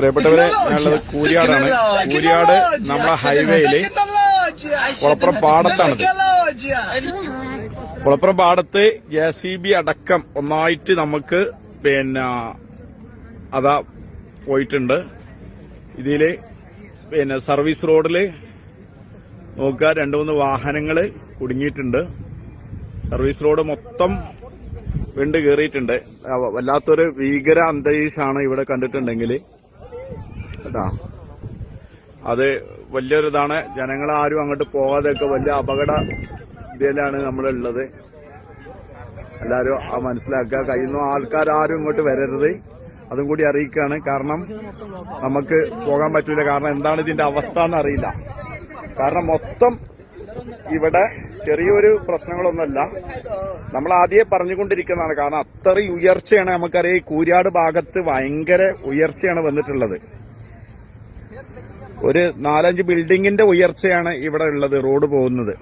പ്രിയപ്പെട്ടവരെ, ഞാനുള്ളത് കൂരിയാടാണ്. കൂരിയാട് നമ്മളെ ഹൈവേയില് കുളപ്പുറം പാടത്താണിത്. കുളപ്പുറം പാടത്ത് JCB അടക്കം ഒന്നായിട്ട് നമുക്ക് അതാ പോയിട്ടുണ്ട്. ഇതില് സർവീസ് റോഡില് നോക്കുക, 2-3 വാഹനങ്ങള് കുടുങ്ങിയിട്ടുണ്ട്. സർവീസ് റോഡ് മൊത്തം വിണ്ട് കയറിയിട്ടുണ്ട്. വല്ലാത്തൊരു ഭീകര അന്തരീക്ഷമാണ് ഇവിടെ കണ്ടിട്ടുണ്ടെങ്കിൽ കേട്ടാ. അത് വലിയൊരിതാണ്. ജനങ്ങളാരും അങ്ങോട്ട് പോകാതെയൊക്കെ വലിയ അപകട ഇതിലാണ് നമ്മളുള്ളത്. എല്ലാരും മനസ്സിലാക്കുക. കഴിയുന്ന ആൾക്കാരും ഇങ്ങോട്ട് വരരുത്, അതും കൂടി അറിയിക്കുകയാണ്. കാരണം നമുക്ക് പോകാൻ പറ്റൂല. കാരണം എന്താണ് ഇതിന്റെ അവസ്ഥ എന്നറിയില്ല. കാരണം മൊത്തം ഇവിടെ ചെറിയൊരു പ്രശ്നങ്ങളൊന്നുമല്ല, നമ്മൾ ആദ്യമേ പറഞ്ഞുകൊണ്ടിരിക്കുന്നതാണ്. കാരണം അത്രയും ഉയർച്ചയാണ്. നമുക്കറിയാം, ഈ കൂരിയാട് ഭാഗത്ത് ഭയങ്കര ഉയർച്ചയാണ് വന്നിട്ടുള്ളത്. ഒരു 4-5 ബിൽഡിങ്ങിന്റെ ഉയർച്ചയാണ് ഇവിടെ ഉള്ളത്, റോഡ് പോകുന്നത്.